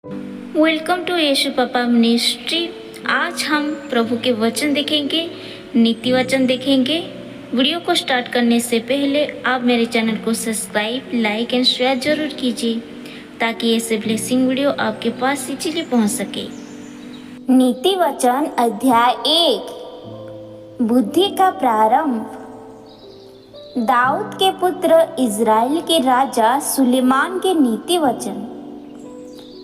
Welcome to यीशु पापा ministry. आज हम प्रभु के वचन देखेंगे, नीति वचन देखेंगे। वीडियो को स्टार्ट करने से पहले आप मेरे चैनल को सब्सक्राइब, लाइक एंड शेयर जरूर कीजिए ताकि ऐसे ब्लेसिंग वीडियो आपके पास इजीली पहुंच सके। नीति वचन अध्याय 1। बुद्धि का प्रारंभ। दाऊद के पुत्र इज़राइल के राजा सुलेमान के नीति वचन।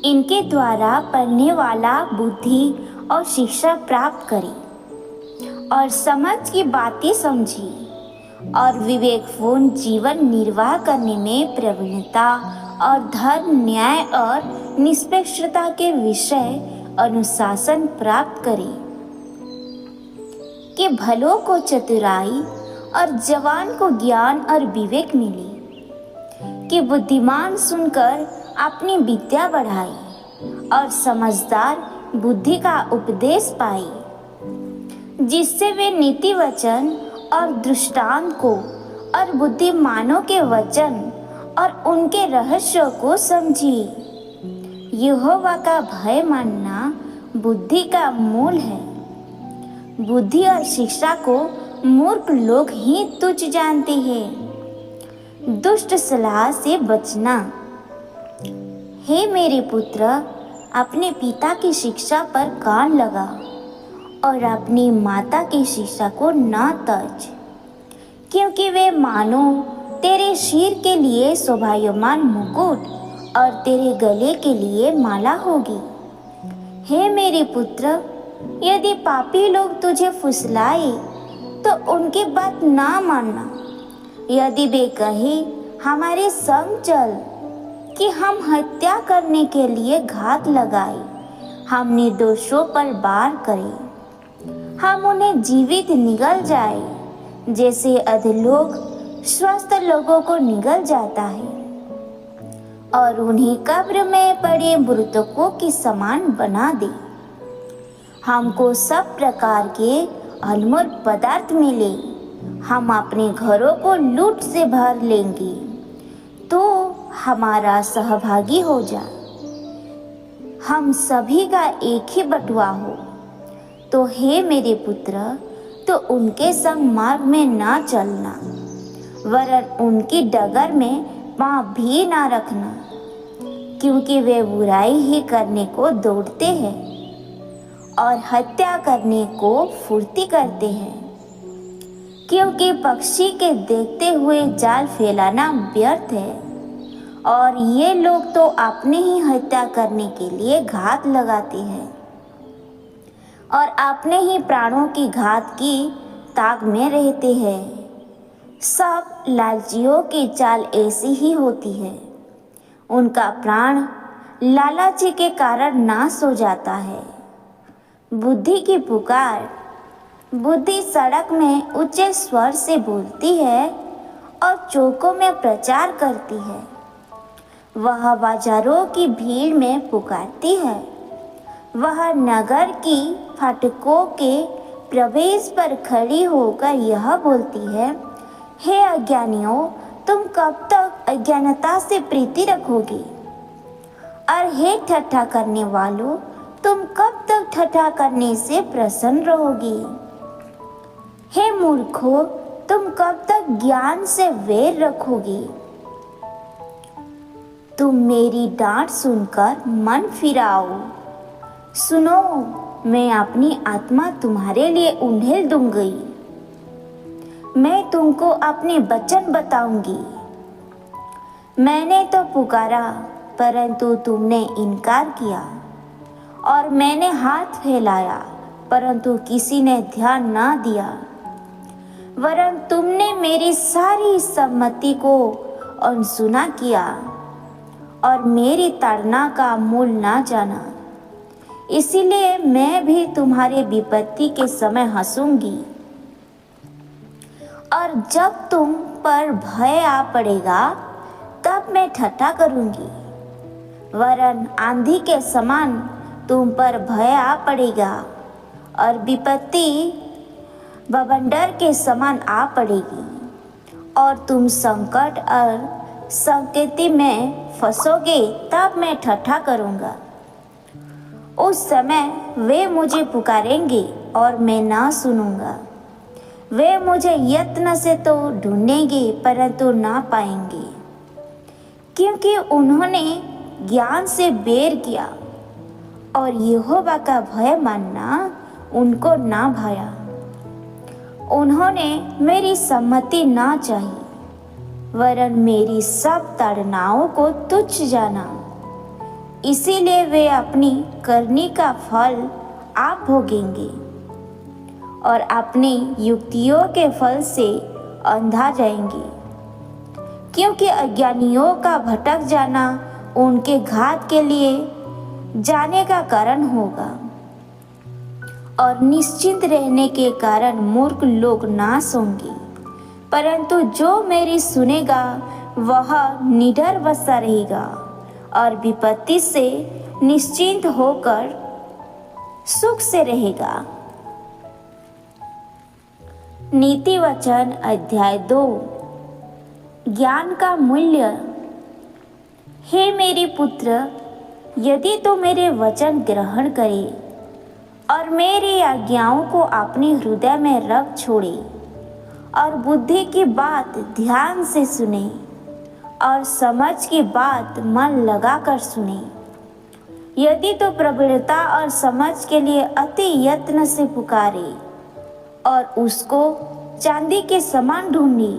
इनके द्वारा पढ़ने वाला बुद्धि और शिक्षा प्राप्त करी और समझ की बातें समझी और विवेकपूर्ण जीवन निर्वाह करने में प्रवीणता और धर्म, न्याय और निष्पक्षता के विषय अनुशासन प्राप्त करे कि भलों को चतुराई और जवान को ज्ञान और विवेक मिले, कि बुद्धिमान सुनकर अपनी विद्या बढ़ाए और समझदार बुद्धि का उपदेश पाए, जिससे वे नीति वचन और दृष्टांत को और बुद्धिमानों के वचन और उनके रहस्यों को समझे। यहोवा का भय मानना बुद्धि का मूल है। बुद्धि और शिक्षा को मूर्ख लोग ही तुच्छ जानते हैं। दुष्ट सलाह से बचना। हे मेरे पुत्र, अपने पिता की शिक्षा पर कान लगा और अपनी माता की शिक्षा को न तज, क्योंकि वे मानो तेरे सिर के लिए शोभायमान मुकुट और तेरे गले के लिए माला होगी। हे मेरे पुत्र, यदि पापी लोग तुझे फुसलाए तो उनकी बात ना मानना। यदि वे कहे हमारे संग चल, कि हम हत्या करने के लिए घात लगाए, हम निर्दोषों पर वार करें, हम उन्हें जीवित निगल जाए जैसे अधलोक स्वस्थ लोगों को निगल जाता है, और उन्हें कब्र में पड़े मृतकों के समान बना दे। हमको सब प्रकार के अनमोल पदार्थ मिले, हम अपने घरों को लूट से भर लेंगे, तो हमारा सहभागी हो जा। हम सभी का एक ही बटुआ हो। तो हे मेरे पुत्र, तो उनके संग मार्ग में ना चलना, वरन उनकी डगर में पाँव भी ना रखना, क्योंकि वे बुराई ही करने को दौड़ते हैं और हत्या करने को फुर्ती करते हैं, क्योंकि पक्षी के देखते हुए जाल फैलाना व्यर्थ है, और ये लोग तो अपने ही हत्या करने के लिए घात लगाते हैं और अपने ही प्राणों की घात की ताक में रहते हैं। सब लालचियों की चाल ऐसी ही होती है। उनका प्राण लालच के कारण नाश हो जाता है। बुद्धि की पुकार। बुद्धि सड़क में ऊंचे स्वर से बोलती है और चौकों में प्रचार करती है। वह बाजारों की भीड़ में पुकारती है। वह नगर की फाटकों के प्रवेश पर खड़ी होकर यह बोलती है, हे अज्ञानियों, तुम कब तक अज्ञानता से प्रीति रखोगे? और हे ठट्ठा करने वालों, तुम कब तक ठट्ठा करने से प्रसन्न रहोगे? हे मूर्खों, तुम कब तक ज्ञान से वैर रखोगे? तुम मेरी डांट सुनकर मन फिराओ। सुनो, मैं अपनी आत्मा तुम्हारे लिए उंडेल दूंगी। मैं तुमको अपने वचन बताऊंगी। मैंने तो पुकारा, परंतु तुमने इनकार किया, और मैंने हाथ फैलाया, परंतु किसी ने ध्यान ना दिया। वरन तुमने मेरी सारी सम्मति को अनसुना किया और मेरी ताड़ना का मूल ना जाना। इसीलिए मैं भी तुम्हारे विपत्ति के समय हंसूंगी, और जब तुम पर भय आ पड़ेगा तब मैं ठट्ठा करूंगी। वरन आंधी के समान तुम पर भय आ पड़ेगा और विपत्ति बवंडर के समान आ पड़ेगी, और तुम संकट और संकेति में फंसोगे, तब मैं ठट्ठा करूँगा। उस समय वे मुझे पुकारेंगे और मैं ना सुनूंगा। वे मुझे यत्न से तो ढूंढेंगे परंतु ना पाएंगे, क्योंकि उन्होंने ज्ञान से बैर किया और यहोवा का भय मानना उनको ना भाया। उन्होंने मेरी सम्मति ना चाही वरन मेरी सब ताड़नाओं को तुच्छ जाना। इसीलिए वे अपनी करनी का फल आप भोगेंगे और अपनी युक्तियों के फल से अंधा जाएंगे, क्योंकि अज्ञानियों का भटक जाना उनके घात के लिए जाने का कारण होगा और निश्चिंत रहने के कारण मूर्ख लोग नाश होंगे। परंतु जो मेरी सुनेगा वह निडर बसा रहेगा और विपत्ति से निश्चिंत होकर सुख से रहेगा। नीति वचन अध्याय 2। ज्ञान का मूल्य। हे मेरे पुत्र, यदि तू मेरे वचन ग्रहण करे और मेरी आज्ञाओं को अपने हृदय में रख छोड़े और बुद्धि की बात ध्यान से सुने और समझ की बात मन लगाकर सुने, यदि तो प्रबलता और समझ के लिए अति यत्न से पुकारे और उसको चांदी के समान ढूंढे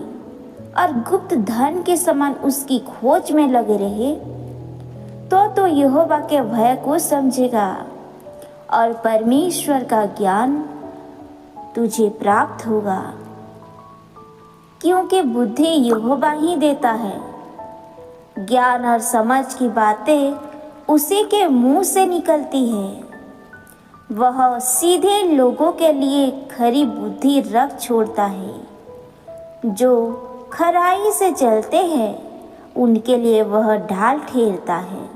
और गुप्त धन के समान उसकी खोज में लगे रहे, तो यहोवा के भय को समझेगा और परमेश्वर का ज्ञान तुझे प्राप्त होगा। क्योंकि बुद्धि यहोवा ही देता है, ज्ञान और समझ की बातें उसी के मुंह से निकलती है। वह सीधे लोगों के लिए खरी बुद्धि रख छोड़ता है। जो खराई से चलते हैं उनके लिए वह ढाल ठहरता है।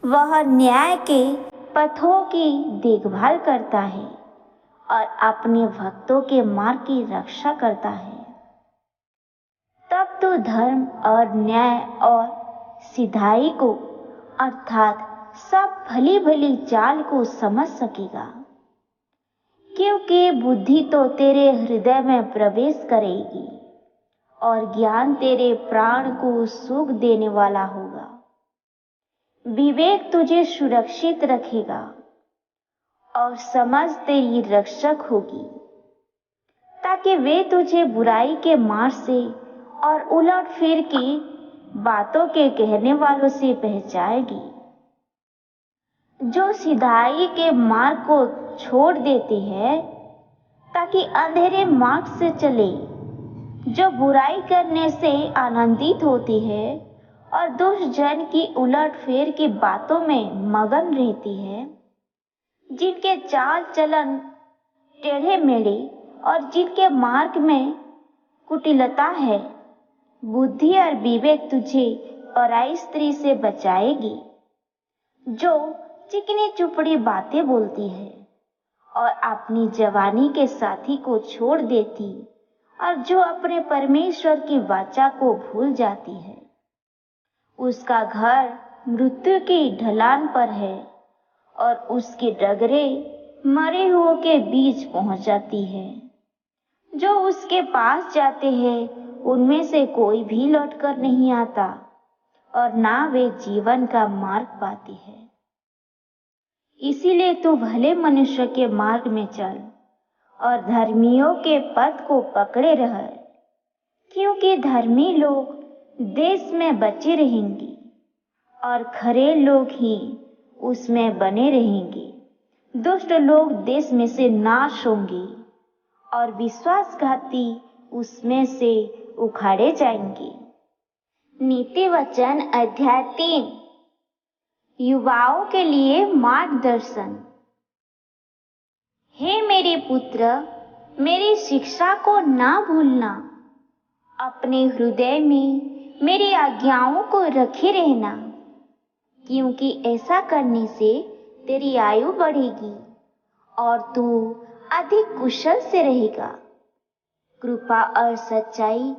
वह न्याय के पथों की देखभाल करता है और अपने भक्तों के मार्ग की रक्षा करता है। तब तो धर्म और न्याय और सिधाई को अर्थात सब भली भली चाल को समझ सकेगा, क्योंकि बुद्धि तो तेरे हृदय में प्रवेश करेगी और ज्ञान तेरे प्राण को सुख देने वाला होगा। विवेक तुझे सुरक्षित रखेगा और समझ तेरी रक्षक होगी, ताकि वे तुझे बुराई के मार्ग से और उलट फिर की बातों के कहने वालों से पहचाएगी। जो सिधाई के मार्ग को छोड़ देते हैं ताकि अंधेरे मार्ग से चले, जो बुराई करने से आनंदित होती है और दुष्ट जन की उलट फेर की बातों में मगन रहती है, जिनके चाल चलन टेढ़े मेढ़े और जिनके मार्ग में कुटिलता है। बुद्धि और विवेक तुझे पराई स्त्री से बचाएगी, जो चिकनी चुपड़ी बातें बोलती है और अपनी जवानी के साथी को छोड़ देती और जो अपने परमेश्वर की वाचा को भूल जाती है। उसका घर मृत्यु की ढलान पर है और उसकी डगरे मरे हुओं के बीच पहुंच जाती है। जो उसके पास जाते हैं उनमें से कोई भी लौटकर नहीं आता और ना वे जीवन का मार्ग पाती है। इसीलिए तू भले मनुष्य के मार्ग में चल और धर्मियों के पथ को पकड़े रह, क्योंकि धर्मी लोग देश में बचे रहेंगे और खरे लोग ही उसमें बने रहेंगे। दुष्ट लोग देश में से नाश होंगे और विश्वासघाती उसमें से उखाड़े जाएंगे। नीति वचन अध्याय 3। युवाओं के लिए मार्गदर्शन। हे मेरे पुत्र, मेरी शिक्षा को ना भूलना, अपने हृदय में मेरी आज्ञाओं को रखे रहना, क्योंकि ऐसा करने से तेरी आयु बढ़ेगी और तू अधिक कुशल से रहेगा। कृपा और सच्चाई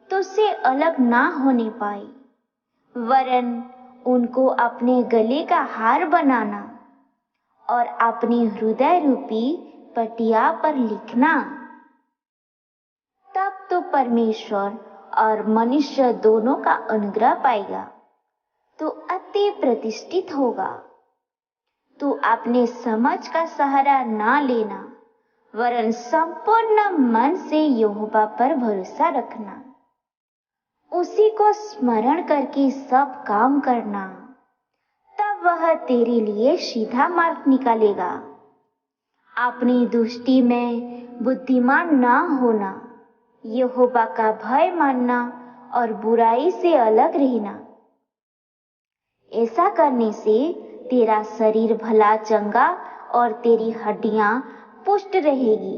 तुझसे अलग ना होने पाए, वरन उनको अपने गले का हार बनाना और अपनी हृदय रूपी पटिया पर लिखना। तब तो परमेश्वर और मनुष्य दोनों का अनुग्रह पाएगा। तो अति प्रतिष्ठित होगा। तू अपने समझ का सहारा ना लेना, वरन संपूर्ण मन से यहोवा पर भरोसा रखना। उसी को स्मरण करके सब काम करना, तब वह तेरे लिए सीधा मार्ग निकालेगा। अपनी दृष्टि में बुद्धिमान ना होना, यहोवा का भय मानना और बुराई से अलग रहना। ऐसा करने से तेरा शरीर भला चंगा और तेरी हड्डियां पुष्ट रहेगी।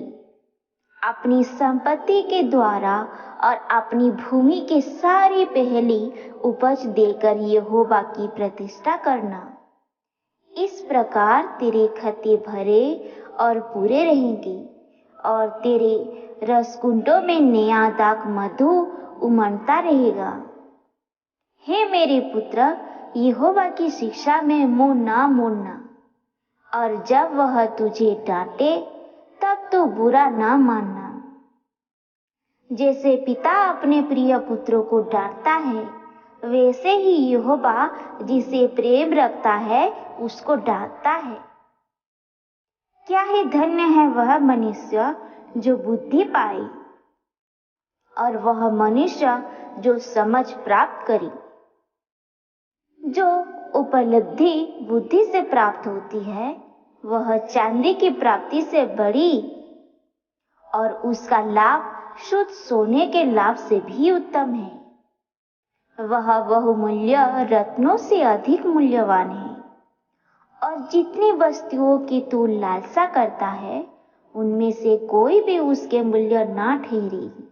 अपनी संपत्ति के द्वारा और अपनी भूमि के सारी पहली उपज देकर यहोवा की प्रतिष्ठा करना। इस प्रकार तेरे खत्ते भरे और पूरे रहेंगे और तेरे रसकुंडों में नया दाख मधु उमड़ता रहेगा। हे मेरे पुत्र, यहोवा की शिक्षा में मुंह ना मोड़ना, और जब वह तुझे डांटे तब तो बुरा ना मानना। जैसे पिता अपने प्रिय पुत्रों को डांटता है, वैसे ही यहोवा जिसे प्रेम रखता है उसको डांटता है। क्या ही धन्य है वह मनुष्य जो बुद्धि पाए, और वह मनुष्य जो समझ प्राप्त करे। जो उपलब्धि बुद्धि से प्राप्त होती है वह चांदी की प्राप्ति से बड़ी, और उसका लाभ शुद्ध सोने के लाभ से भी उत्तम है। वह बहुमूल्य रत्नों से अधिक मूल्यवान है, और जितनी वस्तुओं की तू लालसा करता है उनमें से कोई भी उसके मूल्य ना ठहरेगी।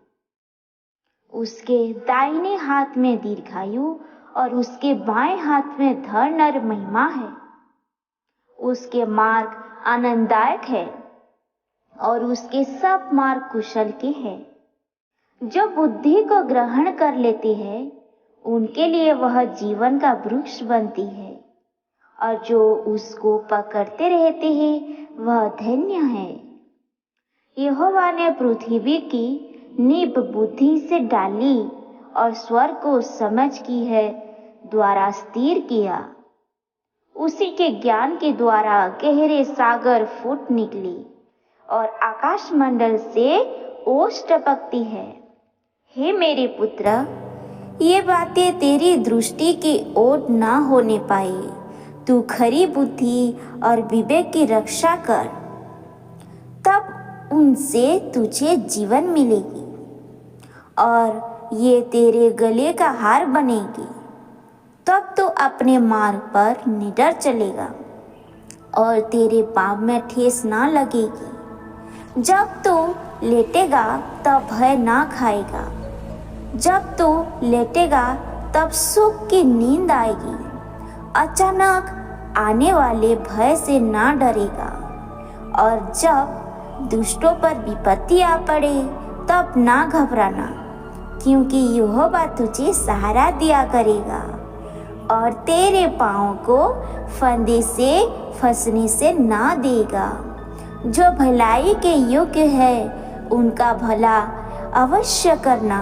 उसके दाहिने हाथ में दीर्घायु और उसके बाएं हाथ में धन और महिमा है। उसके मार्ग आनंददायक है और उसके सब मार्ग कुशल के हैं। जो बुद्धि को ग्रहण कर लेते हैं उनके लिए वह जीवन का वृक्ष बनती है, और जो उसको पकड़ते रहते हैं वह धन्य है। यहोवा ने पृथ्वी की नींव बुद्धि से डाली और स्वर्ग को समझ की है द्वारा स्थिर किया। उसी के ज्ञान के द्वारा गहरे सागर फूट निकली और आकाश मंडल से ओस टपकती है। हे मेरे पुत्र, ये बातें तेरी दृष्टि की ओट ना होने पाए। तू खरी बुद्धि और विवेक की रक्षा कर, तब उनसे तुझे जीवन मिलेगी और ये तेरे गले का हार बनेगी। तब तो अपने मार्ग पर निडर चलेगा और तेरे पाँव में ठेस ना लगेगी। जब तो लेटेगा तब भय ना खाएगा, जब तो लेटेगा तब सुख की नींद आएगी। अचानक आने वाले भय से ना डरेगा, और जब दुष्टों पर विपत्ति आ पड़े तब ना घबराना, क्योंकि यहोवा तुझे सहारा दिया करेगा और तेरे पाँव को फंदे से फंसने से ना देगा। जो भलाई के योग्य है उनका भला अवश्य करना,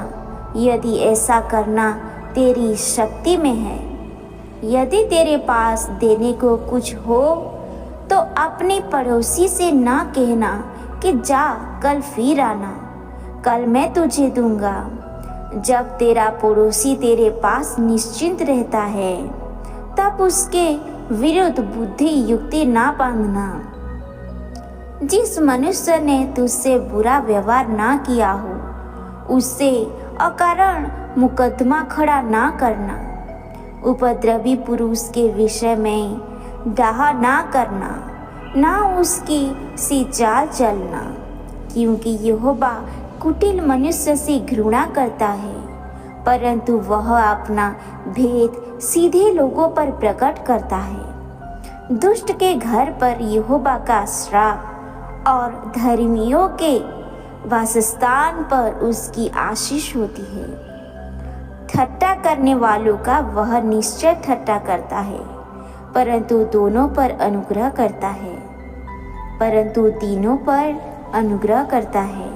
यदि ऐसा करना तेरी शक्ति में है। यदि तेरे पास देने को कुछ हो तो अपने पड़ोसी से ना कहना कि जा कल फिर आना, कल मैं तुझे दूंगा। जब तेरा पड़ोसी तेरे पास निश्चिंत रहता है तब उसके विरुद्ध बुद्धि युक्ति ना बांधना। जिस मनुष्य ने तुझसे बुरा व्यवहार ना किया हो उससे अकारण मुकदमा खड़ा ना करना। उपद्रवी पुरुष के विषय में डाह ना करना, ना उसकी सी चाल चलना, क्योंकि यहोवा कुटिल मनुष्य से घृणा करता है, परंतु वह अपना भेद सीधे लोगों पर प्रकट करता है। दुष्ट के घर पर यहोवा का श्राप और धर्मियों के वासस्थान पर उसकी आशीष होती है। ठट्ठा करने वालों का वह निश्चय ठट्ठा करता है, परंतु दोनों पर अनुग्रह करता है। परंतु तीनों पर अनुग्रह करता है।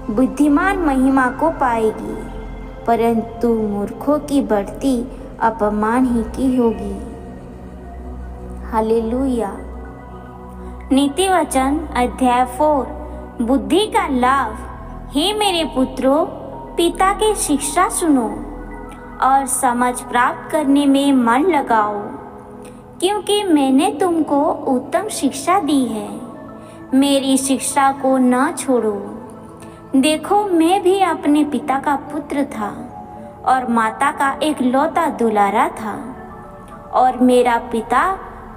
बुद्धिमान महिमा को पाएगी, परंतु मूर्खों की बढ़ती अपमान ही की होगी। हालेलुया। नीति वचन अध्याय 4 बुद्धि का लाभ। हे मेरे पुत्रों, पिता की शिक्षा सुनो और समझ प्राप्त करने में मन लगाओ, क्योंकि मैंने तुमको उत्तम शिक्षा दी है। मेरी शिक्षा को न छोड़ो। देखो, मैं भी अपने पिता का पुत्र था और माता का एकलौता दुलारा था, और मेरा पिता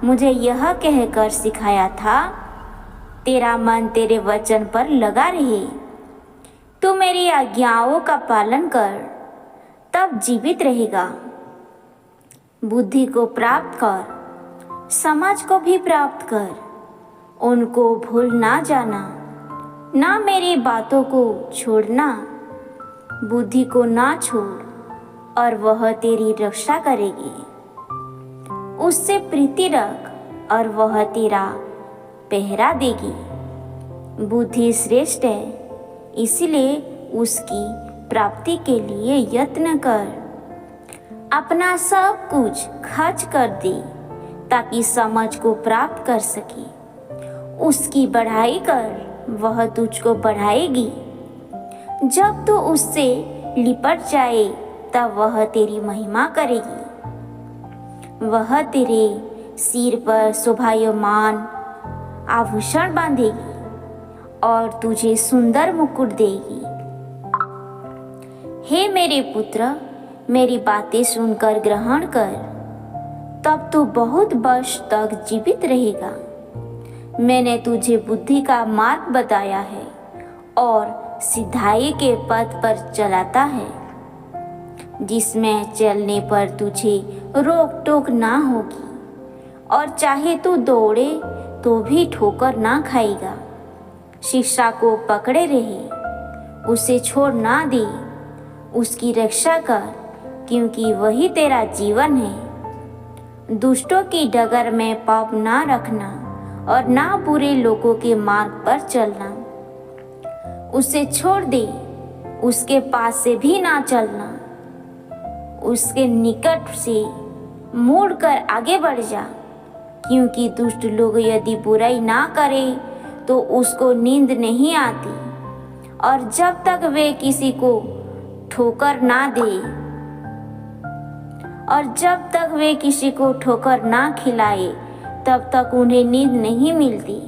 मुझे यह कहकर सिखाया था, तेरा मन तेरे वचन पर लगा रहे। तू मेरी आज्ञाओं का पालन कर, तब जीवित रहेगा। बुद्धि को प्राप्त कर, समझ को भी प्राप्त कर। उनको भूल ना जाना, ना मेरी बातों को छोड़ना। बुद्धि को ना छोड़ और वह तेरी रक्षा करेगी। उससे प्रीति रख और वह तेरा पहरा देगी। बुद्धि श्रेष्ठ है, इसलिए उसकी प्राप्ति के लिए यत्न कर। अपना सब कुछ खर्च कर दे ताकि समझ को प्राप्त कर सके। उसकी बढ़ाई कर, वह तुझको बढ़ाएगी। जब तू उससे लिपट जाए तब वह तेरी महिमा करेगी। वह तेरे सिर पर शोभायमान आभूषण बांधेगी और तुझे सुंदर मुकुट देगी। हे मेरे पुत्र, मेरी बातें सुनकर ग्रहण कर, तब तू बहुत वर्ष तक जीवित रहेगा। मैंने तुझे बुद्धि का मार्ग बताया है और सिधाई के पथ पर चलाता है, जिसमें चलने पर तुझे रोक टोक ना होगी, और चाहे तू दौड़े तो भी ठोकर ना खाएगा। शिक्षा को पकड़े रहे, उसे छोड़ ना दे। उसकी रक्षा कर, क्योंकि वही तेरा जीवन है। दुष्टों की डगर में पाप ना रखना और ना बुरे लोगों के मार्ग पर चलना। उसे छोड़ दे, उसके पास से भी ना चलना। उसके निकट से मुड़कर आगे बढ़ जा, क्योंकि दुष्ट लोग यदि बुराई ना करे तो उसको नींद नहीं आती, और जब तक वे किसी को ठोकर ना खिलाए तब तक उन्हें नींद नहीं मिलती,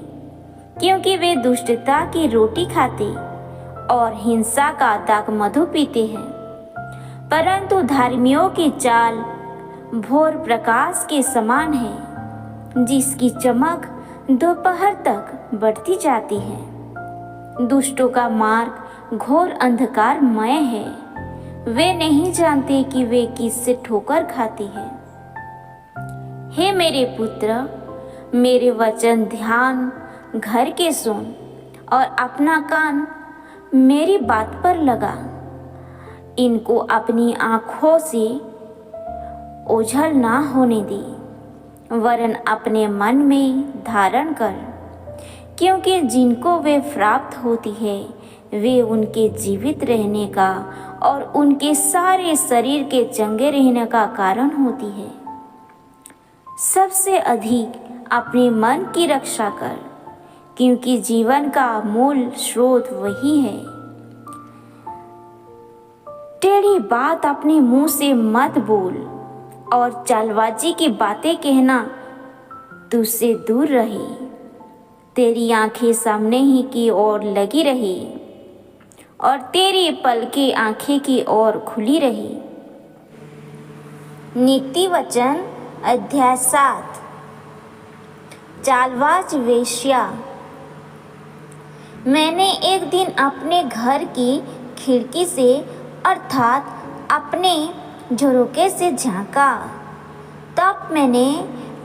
क्योंकि वे दुष्टता की रोटी खाते और हिंसा का दाख मधु पीते हैं। परंतु धार्मियों की चाल भोर प्रकाश के समान है, जिसकी चमक दोपहर तक बढ़ती जाती है। दुष्टों का मार्ग घोर अंधकारमय है। वे नहीं जानते कि वे किससे ठोकर खाते हैं। हे मेरे पुत्र, मेरे वचन ध्यान घर के सुन और अपना कान मेरी बात पर लगा। इनको अपनी आँखों से ओझल ना होने दे, वरन अपने मन में धारण कर, क्योंकि जिनको वे प्राप्त होती है वे उनके जीवित रहने का और उनके सारे शरीर के चंगे रहने का कारण होती है। सबसे अधिक अपने मन की रक्षा कर, क्योंकि जीवन का मूल स्रोत वही है। टेढ़ी बात अपने मुंह से मत बोल, और चालबाजी की बातें कहना तुझसे दूर रहे। तेरी आंखें सामने ही की ओर लगी रही और तेरी पलकें आंखें की ओर खुली रही। नीति वचन अध्याय 7 चालबाज वेश्या। मैंने एक दिन अपने घर की खिड़की से अर्थात अपने झरोखे से झांका, तब मैंने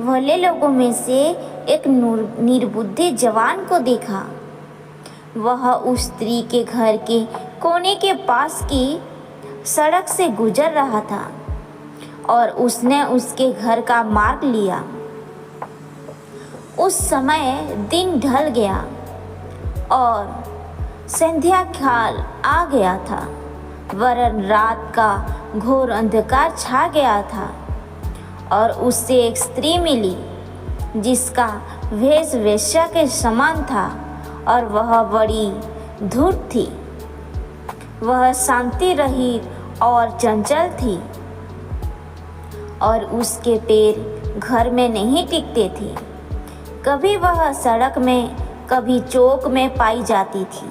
भले लोगों में से एक निर्बुद्धि जवान को देखा। वह उस स्त्री के घर के कोने के पास की सड़क से गुजर रहा था और उसने उसके घर का मार्ग लिया। उस समय दिन ढल गया और संध्या काल आ गया था, वरन रात का घोर अंधकार छा गया था। और उससे एक स्त्री मिली जिसका वेश वेश्या के समान था और वह बड़ी धूर्त थी। वह शांति रहित और चंचल थी और उसके पैर घर में नहीं टिकते थे। कभी वह सड़क में कभी चौक में पाई जाती थी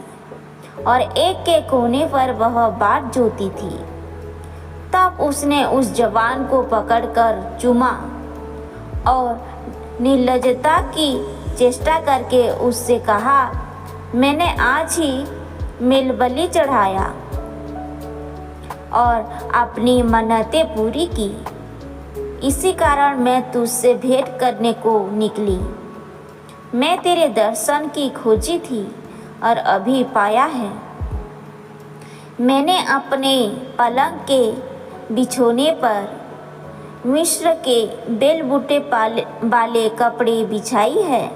और एक के कोने पर वह बाट जोती थी। तब उसने उस जवान को पकड़कर चूमा और निर्लज्जता की चेष्टा करके उससे कहा, मैंने आज ही मेलबलि चढ़ाया और अपनी मन्नतें पूरी की। इसी कारण मैं तुझसे भेंट करने को निकली। मैं तेरे दर्शन की खोजी थी और अभी पाया है। मैंने अपने पलंग के बिछोने पर मिस्र के बेलबूटे वाले कपड़े बिछाई है।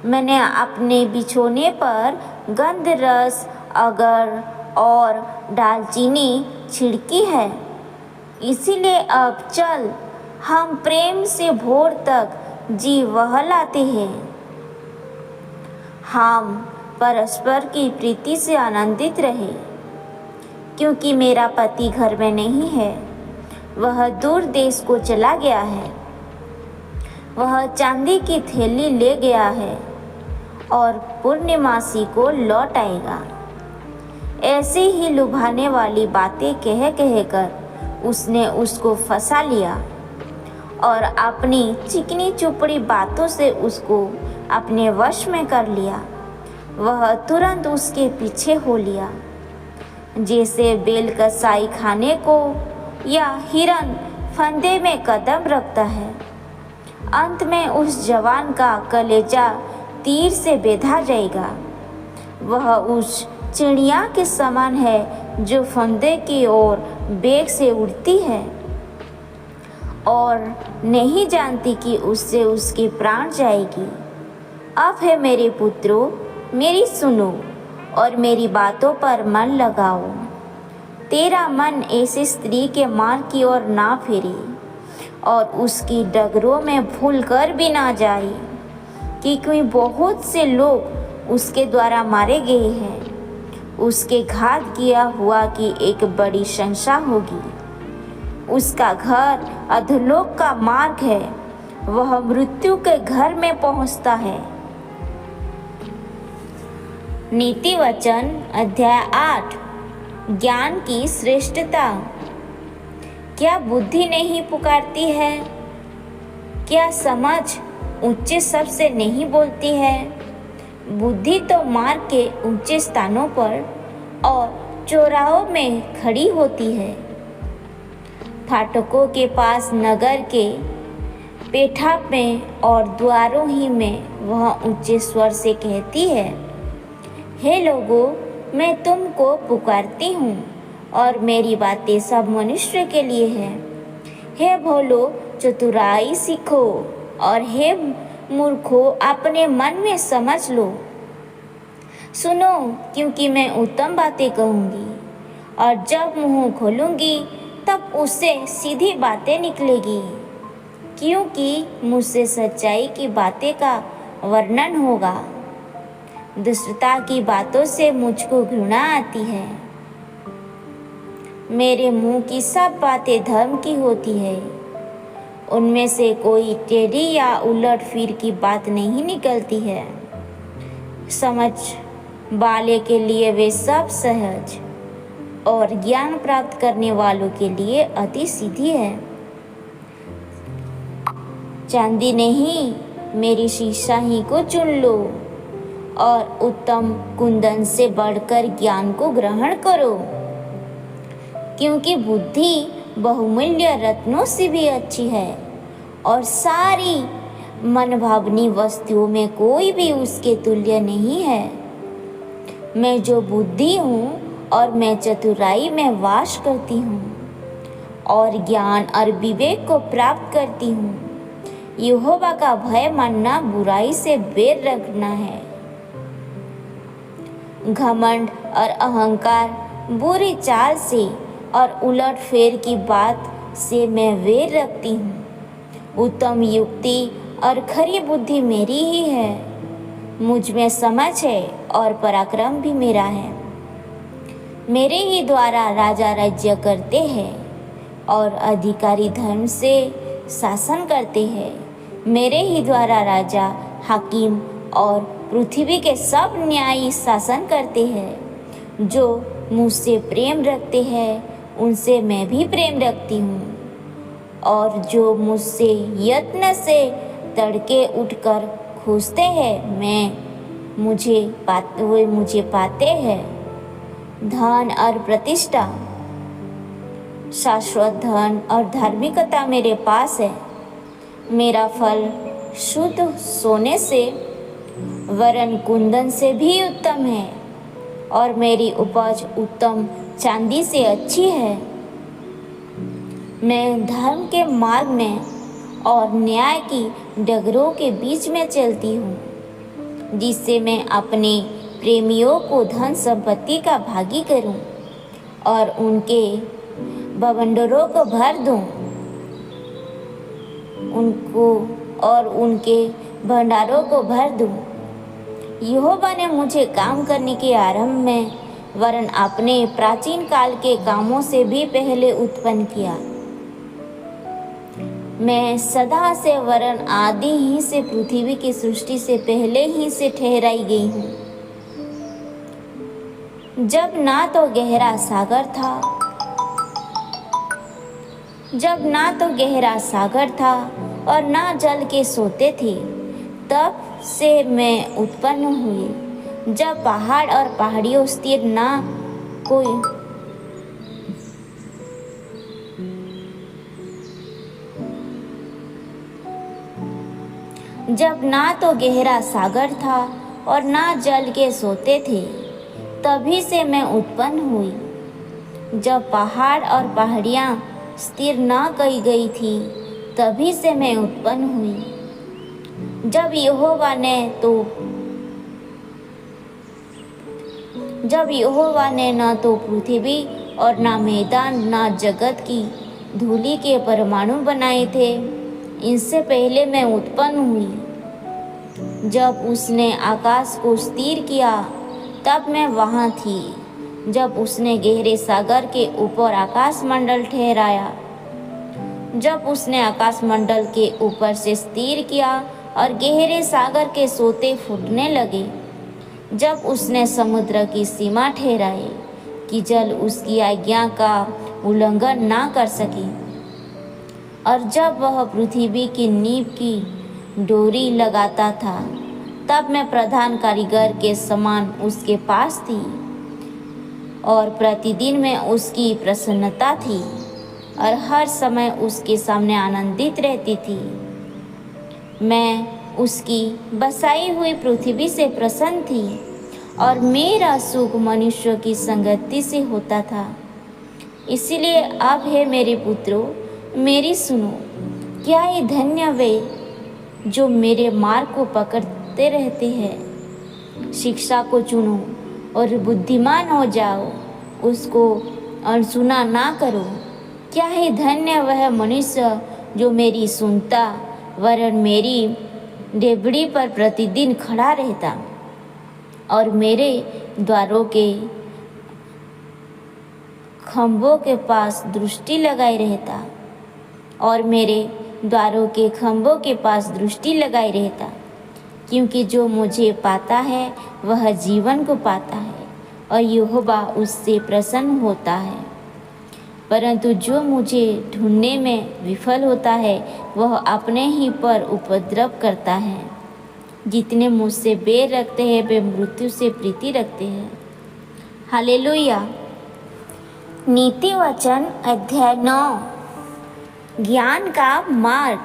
मैंने अपने बिछोने पर गंधरस, अगर और दालचीनी छिड़की है। इसीलिए अब चल, हम प्रेम से भोर तक जी बहलाते हैं। हम परस्पर की प्रीति से आनंदित रहे, क्योंकि मेरा पति घर में नहीं है, वह दूर देश को चला गया है। वह चांदी की थैली ले गया है और पूर्णिमासी को लौट आएगा। ऐसी ही लुभाने वाली बातें कह कर उसने उसको फंसा लिया और अपनी चिकनी चुपड़ी बातों से उसको अपने वश में कर लिया। वह तुरंत उसके पीछे हो लिया, जैसे बैल कसाई खाने को या हिरन फंदे में कदम रखता है। अंत में उस जवान का कलेजा तीर से बेधा जाएगा। वह उस चिड़िया के समान है जो फंदे की ओर बेग से उड़ती है और नहीं जानती कि उससे उसके प्राण जाएगी। अब है मेरे पुत्रों, मेरी सुनो और मेरी बातों पर मन लगाओ। तेरा मन ऐसी स्त्री के मार्ग की ओर ना फिरे और उसकी डगरों में भूल कर भी ना जाए, क्योंकि बहुत से लोग उसके द्वारा मारे गए हैं। उसके घात किया हुआ की एक बड़ी संख्या होगी। उसका घर अधोलोक का मार्ग है, वह मृत्यु के घर में पहुंचता है। नीति वचन अध्याय 8। ज्ञान की श्रेष्ठता। क्या बुद्धि नहीं पुकारती है? क्या समझ ऊंचे शब्द से नहीं बोलती है? बुद्धि तो मार्ग के ऊंचे स्थानों पर और चौराहों में खड़ी होती है। फाटकों के पास, नगर के पेठाप में और द्वारों ही में वह ऊंचे स्वर से कहती है, हे लोगों, मैं तुमको पुकारती हूँ और मेरी बातें सब मनुष्य के लिए हैं। हे भोलो, चतुराई सीखो और हे मूर्खों, अपने मन में समझ लो। सुनो, क्योंकि मैं उत्तम बातें कहूँगी और जब मुँह खोलूँगी तब उससे सीधी बातें निकलेगी, क्योंकि मुझसे सच्चाई की बातें का वर्णन होगा। दुष्टता की बातों से मुझको घृणा आती है। मेरे मुंह की सब बातें धर्म की होती है। उनमें से कोई टेढ़ी या उलट फिर की बात नहीं निकलती है। समझ वाले के लिए वे सब सहज और ज्ञान प्राप्त करने वालों के लिए अति सीधी है। चांदी नहीं, मेरी शीशा ही को चुन लो और उत्तम कुंदन से बढ़कर ज्ञान को ग्रहण करो, क्योंकि बुद्धि बहुमूल्य रत्नों से भी अच्छी है और सारी मनभावनी वस्तुओं में कोई भी उसके तुल्य नहीं है। मैं जो बुद्धि हूँ और मैं चतुराई में वास करती हूँ और ज्ञान और विवेक को प्राप्त करती हूँ। यहोवा का भय मानना बुराई से बैर रखना है। घमंड और अहंकार, बुरी चाल से और उलट फेर की बात से मैं वैर रखती हूँ। उत्तम युक्ति और खरी बुद्धि मेरी ही है। मुझ में समझ है और पराक्रम भी मेरा है। मेरे ही द्वारा राजा राज्य करते हैं और अधिकारी धर्म से शासन करते हैं। मेरे ही द्वारा राजा, हाकिम और पृथ्वी के सब न्यायी शासन करते हैं। जो मुझसे प्रेम रखते हैं उनसे मैं भी प्रेम रखती हूँ, और जो मुझसे यत्न से तड़के उठकर खोजते हैं वे मुझे पाते हैं। धन और प्रतिष्ठा, शाश्वत धन और धार्मिकता मेरे पास है। मेरा फल शुद्ध सोने से वरन कुंदन से भी उत्तम है, और मेरी उपज उत्तम चांदी से अच्छी है। मैं धर्म के मार्ग में और न्याय की डगरों के बीच में चलती हूँ, जिससे मैं अपने प्रेमियों को धन संपत्ति का भागी करूँ और उनके बवंडरों को भर दूँ, उनके भंडारों को भर दूँ। यहोवा ने मुझे काम करने के आरंभ में वरन अपने प्राचीन काल के कामों से भी पहले उत्पन्न किया। मैं सदा से वरन आदि ही से पृथ्वी की सृष्टि से पहले ही से ठहराई गई हूँ। जब ना तो गहरा सागर था और ना जल के सोते थे, तब से मैं उत्पन्न हुई। जब पहाड़ और पहाड़ियों स्थिर जब ना तो गहरा सागर था और ना जल के सोते थे, तभी से मैं उत्पन्न हुई। जब पहाड़ और पहाड़ियाँ स्थिर न की गई थी, तभी से मैं उत्पन्न हुई। जब यहोवा ने न तो पृथ्वी और न मैदान न जगत की धूलि के परमाणु बनाए थे, इनसे पहले मैं उत्पन्न हुई। जब उसने आकाश को स्थिर किया, तब मैं वहाँ थी। जब उसने गहरे सागर के ऊपर आकाशमंडल ठहराया, जब उसने आकाशमंडल के ऊपर से स्थिर किया और गहरे सागर के सोते फूटने लगे, जब उसने समुद्र की सीमा ठहराई कि जल उसकी आज्ञा का उल्लंघन ना कर सके, और जब वह पृथ्वी की नींव की डोरी लगाता था, तब मैं प्रधान कारीगर के समान उसके पास थी, और प्रतिदिन में उसकी प्रसन्नता थी और हर समय उसके सामने आनंदित रहती थी। मैं उसकी बसाई हुई पृथ्वी से प्रसन्न थी, और मेरा सुख मनुष्यों की संगति से होता था। इसलिए अब है मेरे पुत्रों, मेरी सुनो। क्या ये धन्य वे जो मेरे मार्ग को पकड़ते रहते हैं। शिक्षा को चुनो और बुद्धिमान हो जाओ, उसको अनसुना ना करो। क्या है धन्य वह मनुष्य जो मेरी सुनता वरन मेरी डेबड़ी पर प्रतिदिन खड़ा रहता और मेरे द्वारों के खंभों के पास दृष्टि लगाए रहता क्योंकि जो मुझे पाता है वह जीवन को पाता है और यहोवा उससे प्रसन्न होता है। परंतु जो मुझे ढूंढने में विफल होता है वह अपने ही पर उपद्रव करता है। जितने मुझसे बैर रखते हैं वे मृत्यु से प्रीति रखते हैं। हालेलुया। नीति वचन अध्याय 9। ज्ञान का मार्ग।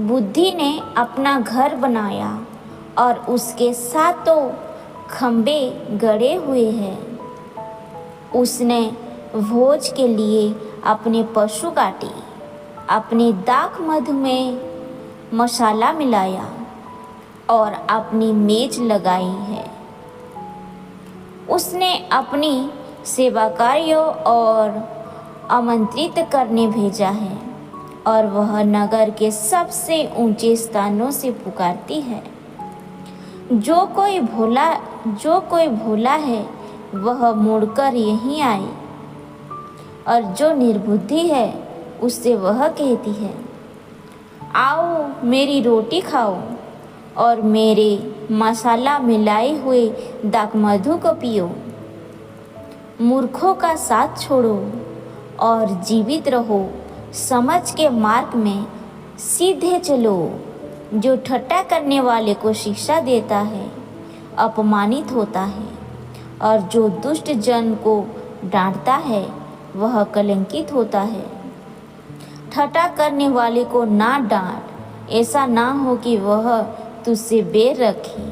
बुद्धि ने अपना घर बनाया और उसके सातों खंबे गड़े हुए हैं। उसने भोज के लिए अपने पशु काटे अपने दाक मधु में मसाला मिलाया और अपनी मेज लगाई है। उसने अपनी सेवाकारियों और आमंत्रित करने भेजा है और वह नगर के सबसे ऊंचे स्थानों से पुकारती है। जो कोई भोला है वह मुड़कर यहीं आए, और जो निर्बुद्धि है उससे वह कहती है, आओ मेरी रोटी खाओ और मेरे मसाला मिलाए हुए दाखमधु को पियो। मूर्खों का साथ छोड़ो और जीवित रहो, समझ के मार्ग में सीधे चलो। जो ठट्टा करने वाले को शिक्षा देता है अपमानित होता है, और जो दुष्ट जन को डांटता है वह कलंकित होता है। ठट्टा करने वाले को ना डांट, ऐसा ना हो कि वह तुझसे बैर रखे।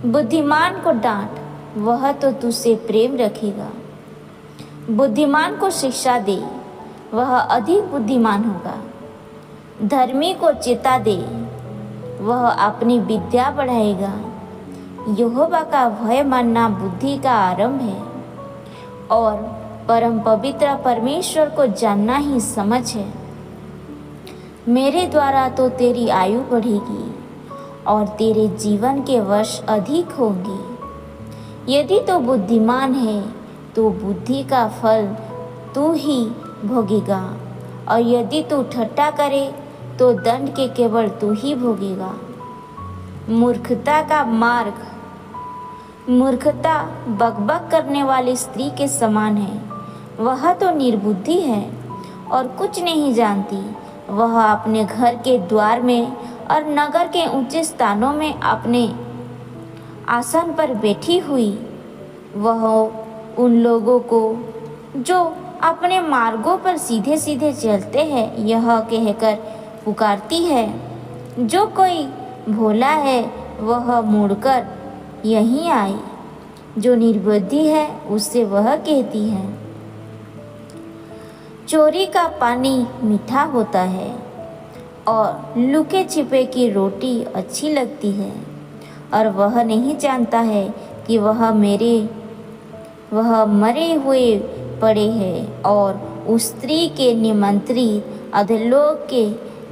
बुद्धिमान को डांट, वह तो तुझसे प्रेम रखेगा। बुद्धिमान को शिक्षा दे, वह अधिक बुद्धिमान होगा। धर्मी को चेता दे, वह अपनी विद्या बढ़ाएगा। यहोवा का भय मानना बुद्धि का आरंभ है, और परम पवित्र परमेश्वर को जानना ही समझ है। मेरे द्वारा तो तेरी आयु बढ़ेगी और तेरे जीवन के वर्ष अधिक होंगे। यदि तो बुद्धिमान है तो बुद्धि का फल तू ही भोगेगा, और यदि तू ठट्टा करे तो दंड के केवल तू ही भोगेगा। मूर्खता बकबक करने वाली स्त्री के समान है। वह तो निर्बुद्धि है और कुछ नहीं जानती। वह अपने घर के द्वार में और नगर के ऊंचे स्थानों में अपने आसन पर बैठी हुई वह उन लोगों को जो अपने मार्गों पर सीधे सीधे चलते हैं यह कहकर पुकारती है, जो कोई भोला है वह मुड़कर यहीं आए। जो निर्बुद्धि है उससे वह कहती है, चोरी का पानी मीठा होता है और लुके छिपे की रोटी अच्छी लगती है, और वह नहीं जानता है कि वह मरे हुए पड़े हैं और उस स्त्री के निमंत्रित अधोलोक के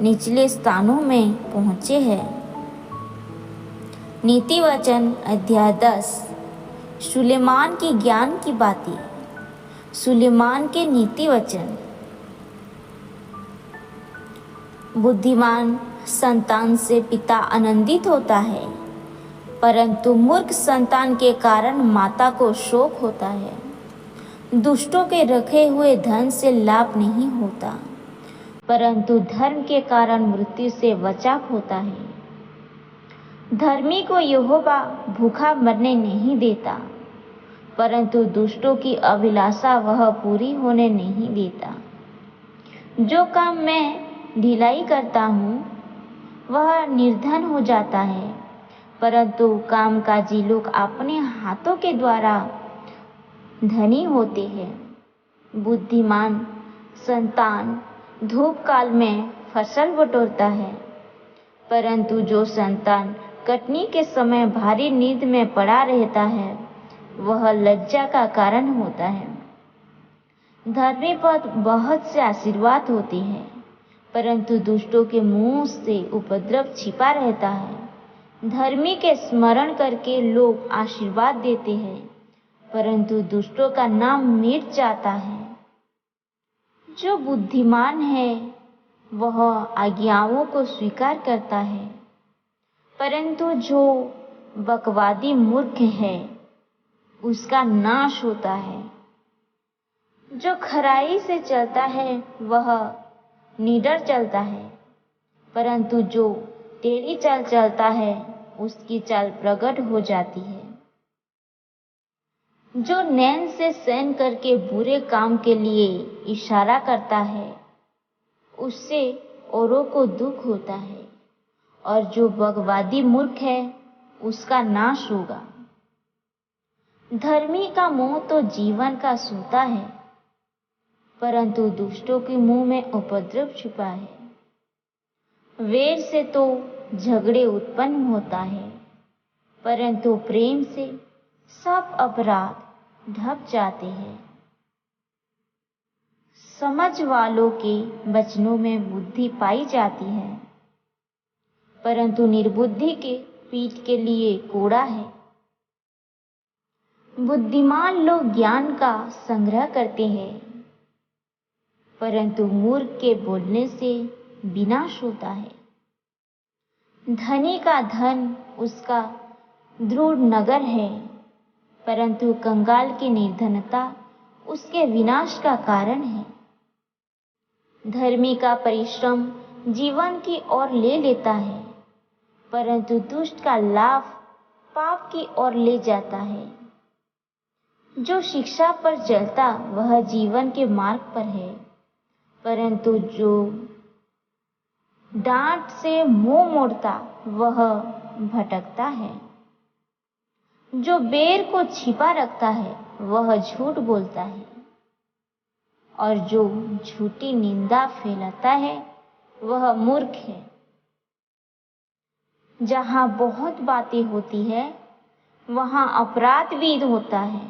निचले स्थानों में पहुँचे हैं। नीति वचन अध्याय 10। सुलेमान की ज्ञान की बातें। सुलेमान के नीति वचन। बुद्धिमान संतान से पिता आनंदित होता है, परंतु मूर्ख संतान के कारण माता को शोक होता है। दुष्टों के रखे हुए धन से लाभ नहीं होता, परंतु धर्म के कारण मृत्यु से बचाव होता है। धर्मी को यहोवा भूखा मरने नहीं देता, परंतु दुष्टों की अभिलाषा वह पूरी होने नहीं देता। जो काम मैं ढिलाई करता हूँ वह निर्धन हो जाता है, परंतु कामकाजी लोग अपने हाथों के द्वारा धनी होते हैं। बुद्धिमान संतान धूप काल में फसल बटोरता है, परंतु जो संतान कटनी के समय भारी नींद में पड़ा रहता है वह लज्जा का कारण होता है। धर्मी पर बहुत से आशीर्वाद होते हैं, परंतु दुष्टों के मुंह से उपद्रव छिपा रहता है। धर्मी के स्मरण करके लोग आशीर्वाद देते हैं, परंतु दुष्टों का नाम मिट जाता है। जो बुद्धिमान है वह आज्ञाओं को स्वीकार करता है, परंतु जो बकवादी मूर्ख है उसका नाश होता है। जो खराई से चलता है वह निडर चलता है, परंतु जो टेढ़ी चाल चलता है उसकी चाल प्रकट हो जाती है। जो नैन से सहन करके बुरे काम के लिए इशारा करता है उससे औरों को दुख होता है, और जो बकवादी मूर्ख है उसका नाश होगा। धर्मी का मुंह तो जीवन का सूता है, परंतु दुष्टों के मुंह में उपद्रव छिपा है। वैर से तो झगड़े उत्पन्न होता है, परंतु प्रेम से सब अपराध ढक जाते हैं। समझ वालों के वचनों में बुद्धि पाई जाती है, परंतु निर्बुद्धि के पीठ के लिए कोड़ा है। बुद्धिमान लोग ज्ञान का संग्रह करते हैं, परंतु मूर्ख के बोलने से विनाश होता है। धनी का धन उसका दृढ़ नगर है, परंतु कंगाल की निर्धनता उसके विनाश का कारण है। धर्मी का परिश्रम जीवन की ओर ले लेता है, परंतु दुष्ट का लाभ पाप की ओर ले जाता है। जो शिक्षा पर चलता वह जीवन के मार्ग पर है, परंतु जो डांट से मुंह मोड़ता वह भटकता है। जो बेर को छिपा रखता है वह झूठ बोलता है, और जो झूठी निंदा फैलाता है वह मूर्ख है। जहाँ बहुत बातें होती है वहाँ अपराध भी होता है,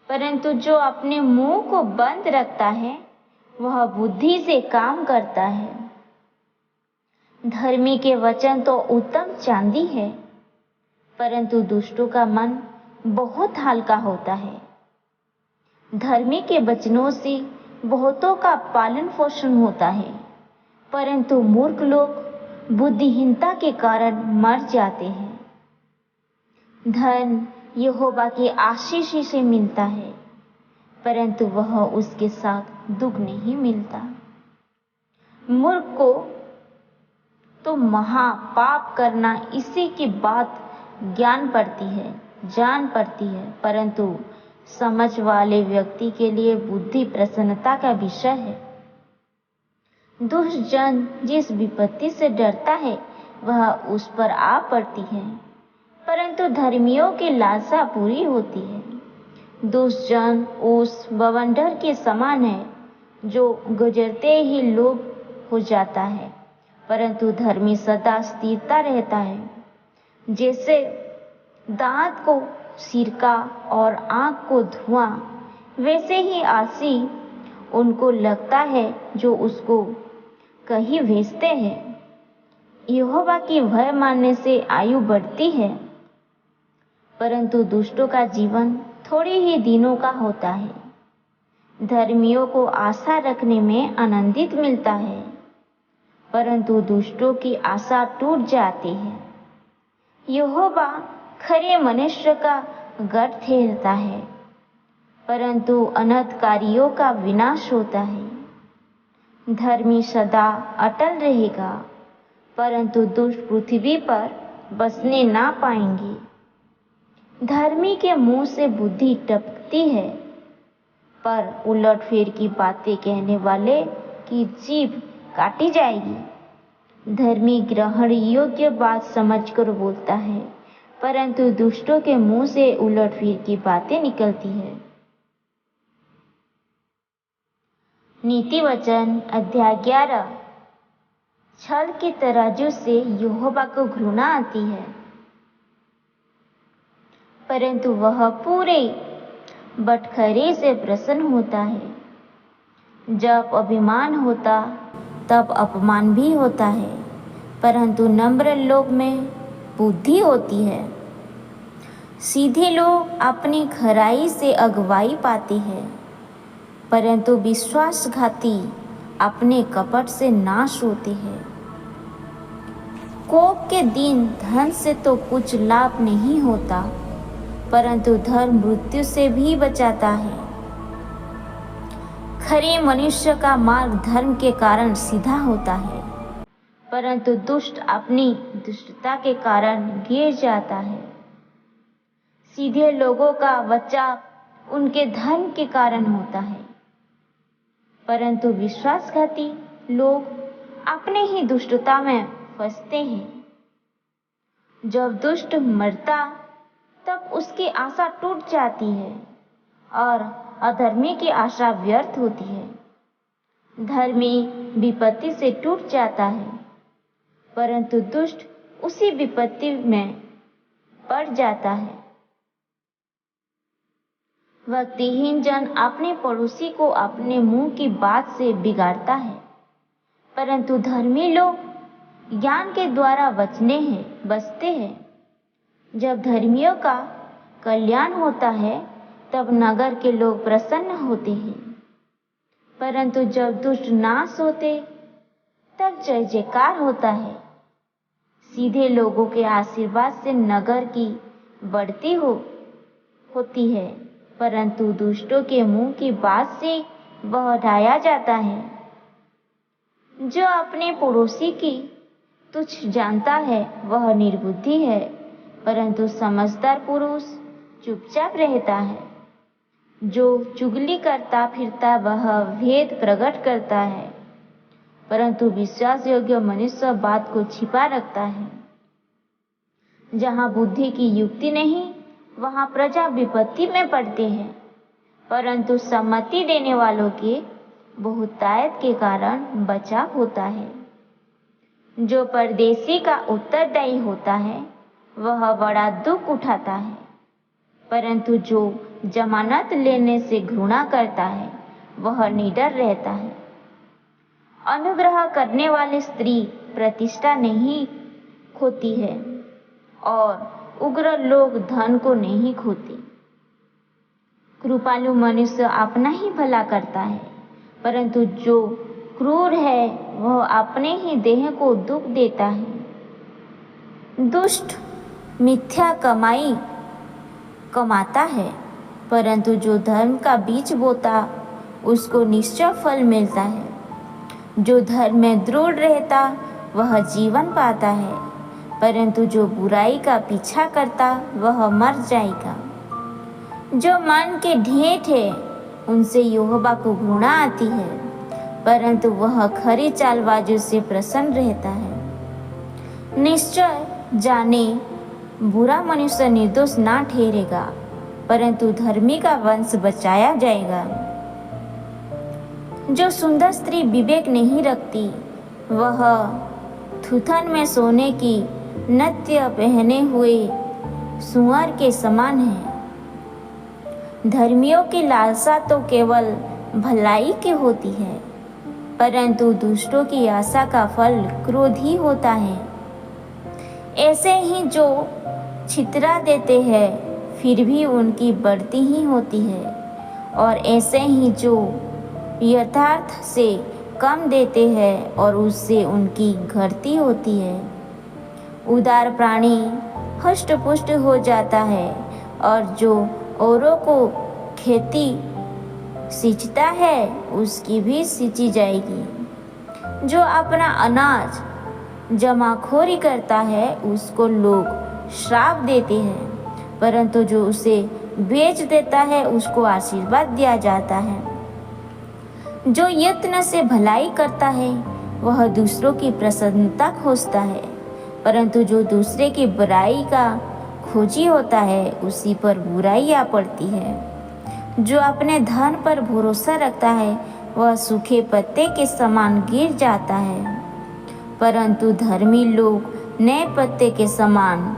परंतु जो अपने मुंह को बंद रखता है वह बुद्धि से काम करता है। धर्मी के वचन तो उत्तम चांदी है, परंतु दुष्टों का मन बहुत हल्का होता है। धर्मी के वचनों से बहुतों का पालन पोषण होता है, परंतु मूर्ख लोग बुद्धिहीनता के कारण मर जाते हैं। धन यहोवा की आशीष ही से मिलता है, परंतु वह उसके साथ दुख नहीं मिलता। मूर्ख को तो महापाप करना इसी की बात जान पड़ती है, परंतु समझ वाले व्यक्ति के लिए बुद्धि प्रसन्नता का विषय है। दुष्ट जन जिस विपत्ति से डरता है वह उस पर आ पड़ती है, परंतु धर्मियों की लालसा पूरी होती है। दुष्ट जन उस बवंडर के समान है जो गुजरते ही लोप हो जाता है, परंतु धर्मी सदा स्थिरता रहता है। जैसे दांत को सिरका और आंख को धुआं, वैसे ही आलसी उनको लगता है जो उसको कहीं भेजते हैं। यहोवा की भय मानने से आयु बढ़ती है, परंतु दुष्टों का जीवन थोड़े ही दिनों का होता है। धर्मियों को आशा रखने में आनंदित मिलता है, परंतु दुष्टों की आशा टूट जाती है। यहोवा खरे मनुष्य का गढ़ ठहरता है, परंतु अनर्थकारियों का विनाश होता है। धर्मी सदा अटल रहेगा, परंतु दुष्ट पृथ्वी पर बसने ना पाएंगे। धर्मी के मुंह से बुद्धि टपकती है, पर उलटफेर की बातें कहने वाले की जीभ काटी जाएगी। धर्मी ग्रहण योग्य बात समझकर बोलता है, परंतु दुष्टों के मुंह से उलटफेर की बातें निकलती है। नीति वचन अध्याय 11। छल के तराजू से यहोवा को घृणा आती है, परंतु वह पूरे बटखरे से प्रसन्न होता है। जब अभिमान होता तब अपमान भी होता है, परंतु नम्र लोग में बुद्धि होती है। सीधे लोग अपनी खराई से अगुवाई पाते हैं, परंतु विश्वासघाती अपने कपट से नाश होते हैं। कोप के दिन धन से तो कुछ लाभ नहीं होता, परंतु धर्म मृत्यु से भी बचाता है। खरे मनुष्य का मार्ग धर्म के कारण सीधा होता है, परंतु दुष्ट अपनी दुष्टता के कारण गिर जाता है। सीधे लोगों का बचाव उनके धर्म के कारण होता है, परंतु विश्वासघाती लोग अपने ही दुष्टता में फंसते हैं। जब दुष्ट मरता तब उसकी आशा टूट जाती है और अधर्मी की आशा व्यर्थ होती है। धर्मी विपत्ति से टूट जाता है, परंतु दुष्ट उसी विपत्ति में पड़ जाता है। भक्तिहीन जन अपने पड़ोसी को अपने मुंह की बात से बिगाड़ता है, परंतु धर्मी लोग ज्ञान के द्वारा बचते हैं। जब धर्मियों का कल्याण होता है तब नगर के लोग प्रसन्न होते हैं, परंतु जब दुष्ट नाश होते तब जय जयकार होता है। सीधे लोगों के आशीर्वाद से नगर की बढ़ती होती है, परंतु दुष्टों के मुंह की बात से वह ढाया जाता है। जो अपने पड़ोसी की तुच्छ जानता है वह निर्बुद्धि है, परंतु समझदार पुरुष चुपचाप रहता है। जो चुगली करता फिरता वह भेद प्रकट करता है, परंतु विश्वास योग्य मनुष्य बात को छिपा रखता है। जहाँ बुद्धि की युक्ति नहीं वहाँ प्रजा विपत्ति में पड़ते हैं, परंतु सम्मति देने वालों के बहुतायत के कारण बचाव होता है। जो परदेशी का उत्तरदायी होता है वह बड़ा दुख उठाता है, परंतु जो जमानत लेने से घृणा करता है वह निडर रहता है। अनुग्रह करने वाली स्त्री प्रतिष्ठा नहीं खोती है और उग्र लोग धन को नहीं खोते। कृपालु मनुष्य अपना ही भला करता है, परंतु जो क्रूर है वह अपने ही देह को दुख देता है। दुष्ट मिथ्या कमाई कमाता है, परंतु जो धर्म का बीज बोता उसको निश्चय फल मिलता है। जो धर्म में दृढ़ रहता वह जीवन पाता है, परंतु जो बुराई का पीछा करता वह मर जाएगा। जो मन के ढेठ है उनसे यहोवा को घृणा आती है, परंतु वह खरी चालबाजों से प्रसन्न रहता है। निश्चय जाने बुरा मनुष्य निर्दोष ना ठहरेगा, परंतु धर्मी का वंश बचाया जाएगा। जो सुंदर स्त्री विवेक नहीं रखती वह थूथन में सोने की नत्य पहने हुए सुअर के समान है। धर्मियों की लालसा तो केवल भलाई की होती है, परंतु दुष्टों की आशा का फल क्रोध ही होता है। ऐसे ही जो छितरा देते हैं फिर भी उनकी बढ़ती ही होती है, और ऐसे ही जो यथार्थ से कम देते हैं और उससे उनकी घटती होती है। उदार प्राणी हष्ट पुष्ट हो जाता है, और जो औरों को खेती सींचता है उसकी भी सींची जाएगी। जो अपना अनाज जमाखोरी करता है उसको लोग श्राप देते हैं, परंतु जो उसे बेच देता है उसको आशीर्वाद दिया जाता है। जो यत्न से भलाई करता है वह दूसरों की प्रसन्नता खोजता है, परंतु जो दूसरे की बुराई का खोजी होता है उसी पर बुराई आ पड़ती है। जो अपने धन पर भरोसा रखता है वह सूखे पत्ते के समान गिर जाता है, परंतु धर्मी लोग नए पत्ते के समान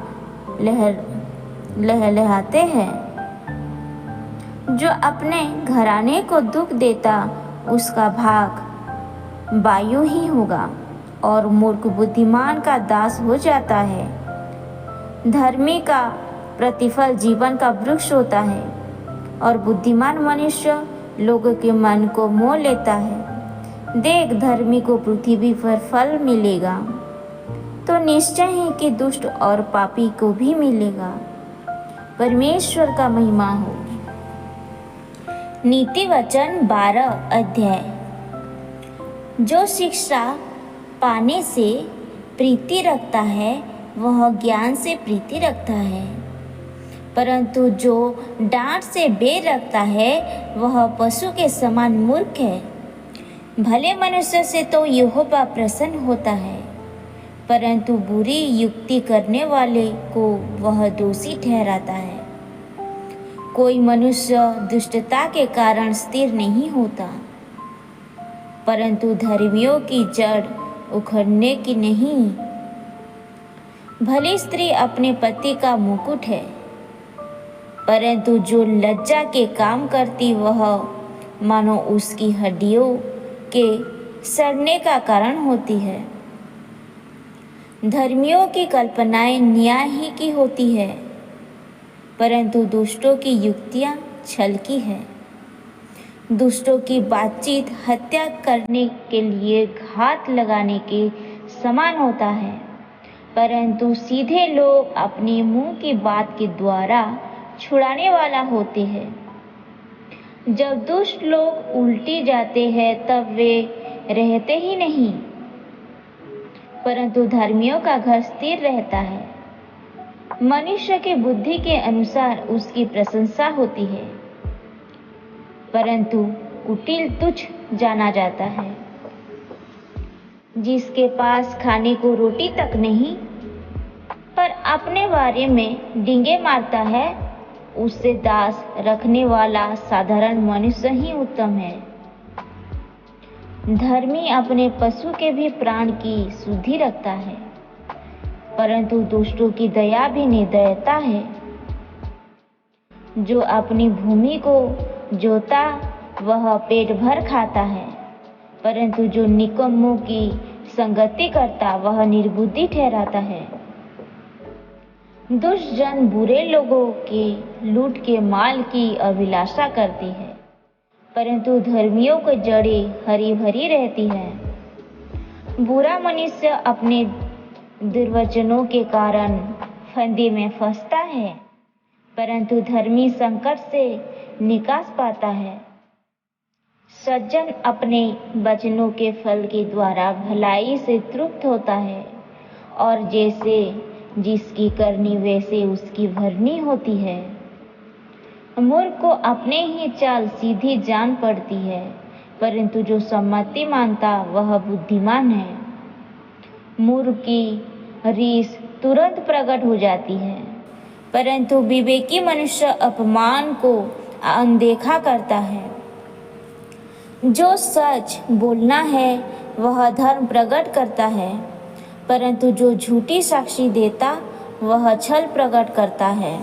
लहलहाते हैं। जो अपने घराने को दुख देता उसका भाग वायु ही होगा, और मूर्ख बुद्धिमान का दास हो जाता है। धर्मी का प्रतिफल जीवन का वृक्ष होता है, और बुद्धिमान मनुष्य लोगों के मन को मोह लेता है। देख, धर्मी को पृथ्वी पर फल मिलेगा तो निश्चय ही कि दुष्ट और पापी को भी मिलेगा। परमेश्वर का महिमा हो। नीति वचन 12 अध्याय। जो शिक्षा पाने से प्रीति रखता है वह ज्ञान से प्रीति रखता है, परंतु जो डांट से बैर रखता है वह पशु के समान मूर्ख है। भले मनुष्य से तो यहोवा प्रसन्न होता है, परंतु बुरी युक्ति करने वाले को वह दोषी ठहराता है। कोई मनुष्य दुष्टता के कारण स्थिर नहीं होता, परंतु धर्मियों की जड़ उखड़ने की नहीं। भली स्त्री अपने पति का मुकुट है, परंतु जो लज्जा के काम करती वह मानो उसकी हड्डियों के सड़ने का कारण होती है। धर्मियों की कल्पनाएं न्याय ही की होती है, परंतु दुष्टों की युक्तियां छल की है। दुष्टों की बातचीत हत्या करने के लिए घात लगाने के समान होता है, परंतु सीधे लोग अपने मुंह की बात के द्वारा छुड़ाने वाला होते हैं। जब दुष्ट लोग उल्टी जाते हैं तब वे रहते ही नहीं, परंतु धर्मियों का घर स्थिर रहता है। मनुष्य की बुद्धि के अनुसार उसकी प्रशंसा होती है, परंतु कुटिल तुच्छ जाना जाता है। जिसके पास खाने को रोटी तक नहीं, पर अपने बारे में डींगे मारता है, उससे दास रखने वाला साधारण मनुष्य ही उत्तम है। धर्मी अपने पशु के भी प्राण की शुद्धि रखता है, परंतु दुष्टों की दया भी निर्दयता है। जो अपनी भूमि को जोता वह पेट भर खाता है, परंतु जो निकम्मों की संगति करता वह निर्बुद्धि ठहराता है। दुष्ट जन बुरे लोगों के लूट के माल की अभिलाषा करती है, परंतु धर्मियों की जड़ें हरी भरी रहती है। बुरा मनुष्य अपने दुर्वचनों के कारण फंदे में फंसता है, परंतु धर्मी संकट से निकास पाता है। सज्जन अपने वचनों के फल के द्वारा भलाई से तृप्त होता है, और जैसे जिसकी करनी वैसे उसकी भरनी होती है। मूर्ख को अपने ही चाल सीधी जान पड़ती है, परंतु जो सम्मति मानता वह बुद्धिमान है। मूर्ख की रीस तुरंत प्रकट हो जाती है, परंतु विवेकी मनुष्य अपमान को अनदेखा करता है। जो सच बोलना है वह धर्म प्रकट करता है, परंतु जो झूठी साक्षी देता वह छल प्रकट करता है।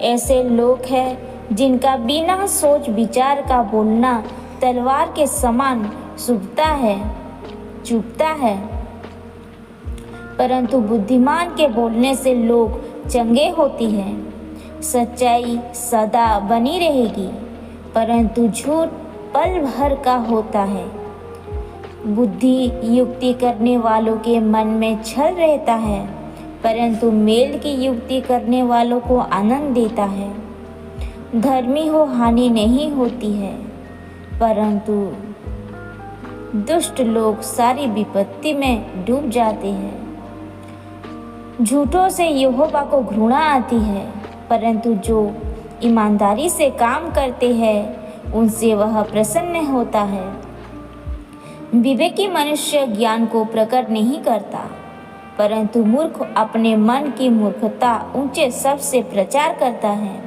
ऐसे लोग हैं जिनका बिना सोच विचार का बोलना तलवार के समान चुभता है, परंतु बुद्धिमान के बोलने से लोग चंगे होती हैं। सच्चाई सदा बनी रहेगी, परंतु झूठ पल भर का होता है। बुद्धि युक्ति करने वालों के मन में छल रहता है, परंतु मेल की युक्ति करने वालों को आनंद देता है। धर्मी हो हानि नहीं होती है, परंतु दुष्ट लोग सारी विपत्ति में डूब जाते हैं। झूठों से यहोवा को घृणा आती है, परंतु जो ईमानदारी से काम करते हैं उनसे वह प्रसन्न होता है। विवेकी मनुष्य ज्ञान को प्रकट नहीं करता, परंतु मूर्ख अपने मन की मूर्खता ऊंचे शब्द से प्रचार करता है।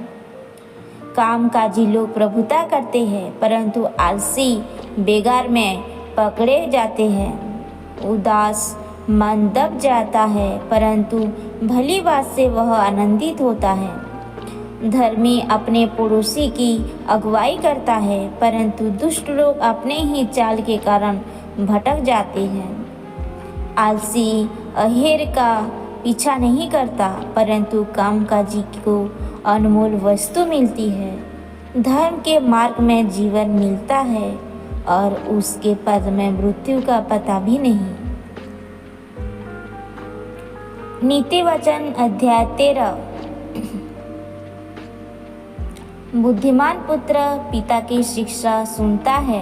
कामकाजी लोग प्रभुता करते हैं, परंतु आलसी बेगार में पकड़े जाते हैं। उदास मन दब जाता है, परंतु भली बात से वह आनंदित होता है। धर्मी अपने पड़ोसी की अगुवाई करता है, परंतु दुष्ट लोग अपने ही चाल के कारण भटक जाते हैं। आलसी अहेर का पीछा नहीं करता, परंतु कामकाजी को अनमोल वस्तु मिलती है। धर्म के मार्ग में जीवन मिलता है और उसके पद में मृत्यु का पता भी नहीं। नीति वचन अध्याय 13। बुद्धिमान पुत्र पिता की शिक्षा सुनता है,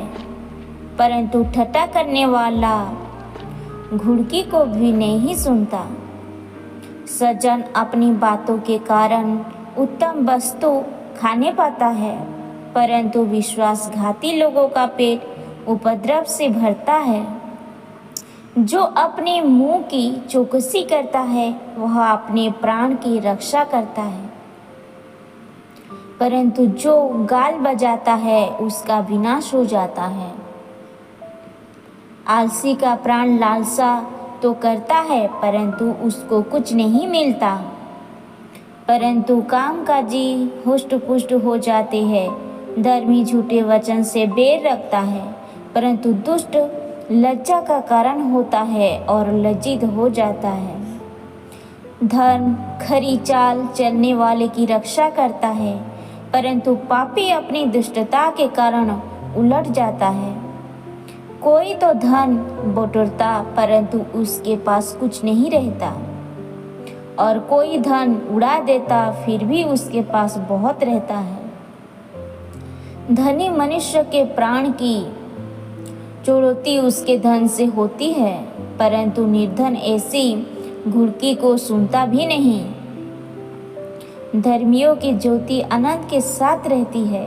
परंतु ठट्ठा करने वाला घुड़की को भी नहीं सुनता। सज्जन अपनी बातों के कारण उत्तम वस्तु खाने पाता है, परंतु विश्वासघाती लोगों का पेट उपद्रव से भरता है। जो अपने मुंह की चौकसी करता है वह अपने प्राण की रक्षा करता है। परंतु जो गाल बजाता है उसका विनाश हो जाता है। आलसी का प्राण लालसा तो करता है परंतु उसको कुछ नहीं मिलता, परंतु कामकाजी हुष्ट पुष्ट हो जाते हैं। धर्मी झूठे वचन से बैर रखता है, परंतु दुष्ट लज्जा का कारण होता है और लज्जित हो जाता है। धर्म खरी चाल चलने वाले की रक्षा करता है, परंतु पापी अपनी दुष्टता के कारण उलट जाता है। कोई तो धन बटोरता परंतु उसके पास कुछ नहीं रहता, और कोई धन उड़ा देता फिर भी उसके पास बहुत रहता है। धनी मनुष्य के प्राण की चुड़ौती उसके धन से होती है, परंतु निर्धन ऐसी घुड़की को सुनता भी नहीं। धर्मियों की ज्योति अनंत के साथ रहती है,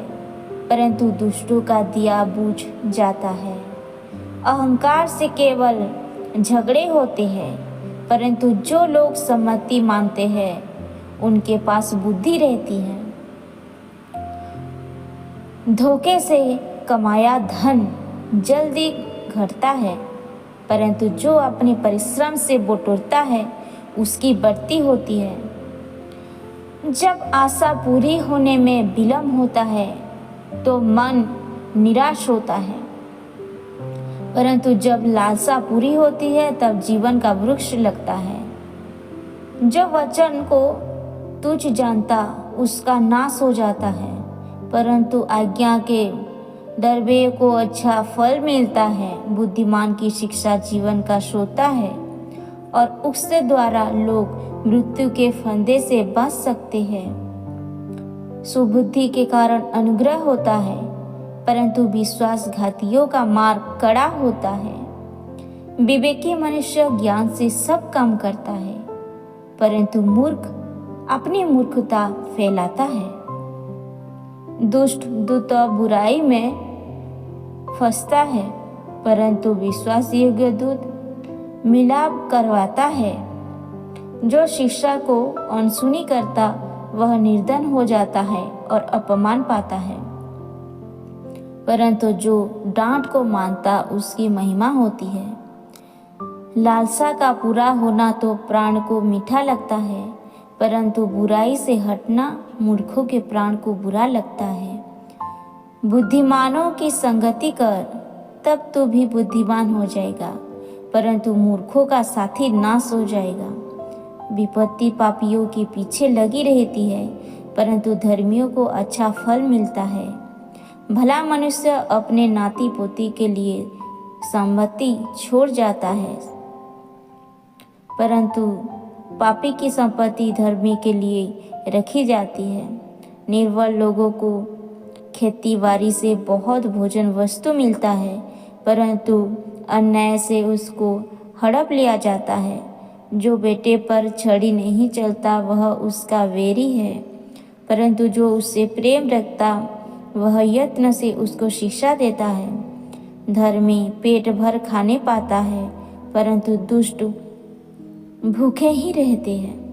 परंतु दुष्टों का दिया बुझ जाता है। अहंकार से केवल झगड़े होते हैं, परंतु जो लोग सम्मति मानते हैं उनके पास बुद्धि रहती है। धोखे से कमाया धन जल्दी घटता है, परंतु जो अपने परिश्रम से बटोरता है उसकी बढ़ती होती है। जब आशा पूरी होने में विलंब होता है तो मन निराश होता है, परंतु जब लालसा पूरी होती है तब जीवन का वृक्ष लगता है। जो वचन को तुच्छ जानता उसका नाश हो जाता है, परंतु आज्ञा के डरवे को अच्छा फल मिलता है। बुद्धिमान की शिक्षा जीवन का सोता है और उसके द्वारा लोग मृत्यु के फंदे से बच सकते हैं। सुबुद्धि के कारण अनुग्रह होता है, परंतु विश्वासघातियों का मार्ग कड़ा होता है। विवेकी मनुष्य ज्ञान से सब काम करता है, परंतु मूर्ख अपनी मूर्खता फैलाता है। दुष्ट दूत बुराई में फंसता है, परंतु विश्वास योग्य दूत मिलाप करवाता है। जो शिक्षा को अनसुनी करता वह निर्धन हो जाता है और अपमान पाता है, परंतु जो डांट को मानता उसकी महिमा होती है। लालसा का पूरा होना तो प्राण को मीठा लगता है, परंतु बुराई से हटना मूर्खों के प्राण को बुरा लगता है। बुद्धिमानों की संगति कर तब तो भी बुद्धिमान हो जाएगा, परंतु मूर्खों का साथी नाश हो जाएगा। विपत्ति पापियों के पीछे लगी रहती है, परंतु धर्मियों को अच्छा फल मिलता है। भला मनुष्य अपने नाती पोती के लिए संपत्ति छोड़ जाता है, परंतु पापी की संपत्ति धर्मी के लिए रखी जाती है। निर्बल लोगों को खेती बाड़ी से बहुत भोजन वस्तु मिलता है, परंतु अन्याय से उसको हड़प लिया जाता है। जो बेटे पर छड़ी नहीं चलता वह उसका वैरी है, परंतु जो उससे प्रेम रखता वह यत्न से उसको शिक्षा देता है। धर्मी पेट भर खाने पाता है, परंतु दुष्ट भूखे ही रहते हैं।